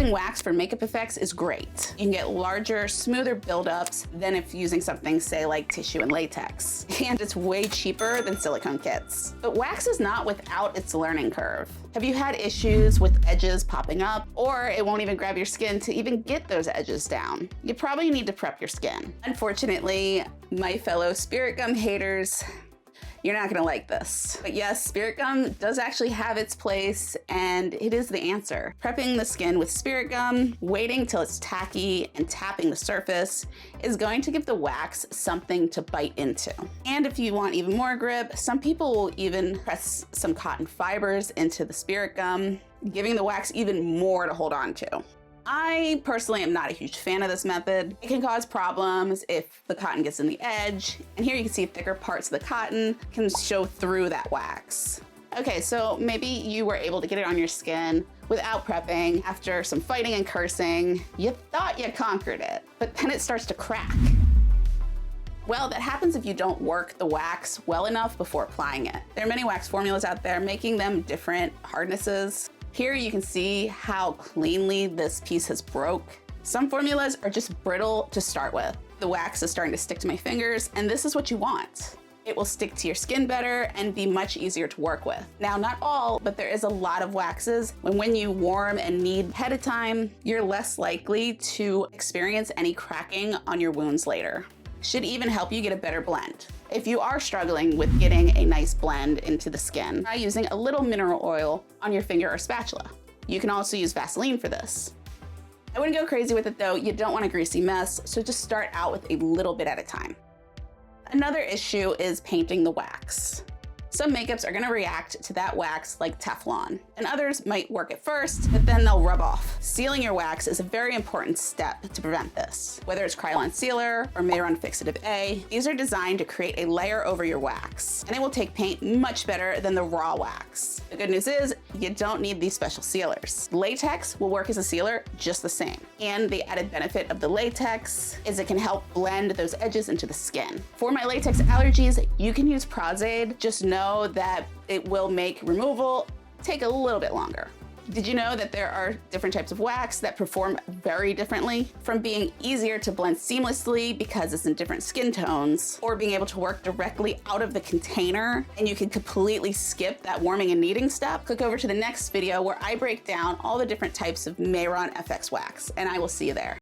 Using wax for makeup effects is great. You can get larger, smoother buildups than if using something, say, like tissue and latex. And it's way cheaper than silicone kits. But wax is not without its learning curve. Have you had issues with edges popping up, or it won't even grab your skin to even get those edges down? You probably need to prep your skin. Unfortunately, my fellow spirit gum haters, you're not gonna like this. But yes, spirit gum does actually have its place, and it is the answer. Prepping the skin with spirit gum, waiting till it's tacky, and tapping the surface is going to give the wax something to bite into. And if you want even more grip, some people will even press some cotton fibers into the spirit gum, giving the wax even more to hold on to. I personally am not a huge fan of this method. It can cause problems if the cotton gets in the edge. And here you can see thicker parts of the cotton can show through that wax. Okay, so maybe you were able to get it on your skin without prepping. After some fighting and cursing, you thought you conquered it, but then it starts to crack. Well, that happens if you don't work the wax well enough before applying it. There are many wax formulas out there, making them different hardnesses. Here you can see how cleanly this piece has broke. Some formulas are just brittle to start with. The wax is starting to stick to my fingers, and this is what you want. It will stick to your skin better and be much easier to work with. Now, not all, but there is a lot of waxes when you warm and knead ahead of time, you're less likely to experience any cracking on your wounds later. Should even help you get a better blend. If you are struggling with getting a nice blend into the skin, try using a little mineral oil on your finger or spatula. You can also use Vaseline for this. I wouldn't go crazy with it though. You don't want a greasy mess, so just start out with a little bit at a time. Another issue is painting the wax. Some makeups are gonna react to that wax like Teflon, and others might work at first, but then they'll rub off. Sealing your wax is a very important step to prevent this. Whether it's Krylon Sealer or Mehron Fixative A, these are designed to create a layer over your wax, and it will take paint much better than the raw wax. The good news is, you don't need these special sealers. Latex will work as a sealer just the same. And the added benefit of the latex is it can help blend those edges into the skin. For my latex allergies, you can use Pros-Aid. Just know that it will make removal take a little bit longer. Did you know that there are different types of wax that perform very differently? From being easier to blend seamlessly because it's in different skin tones, or being able to work directly out of the container and you can completely skip that warming and kneading step, click over to the next video where I break down all the different types of Mehron FX Wax, and I will see you there.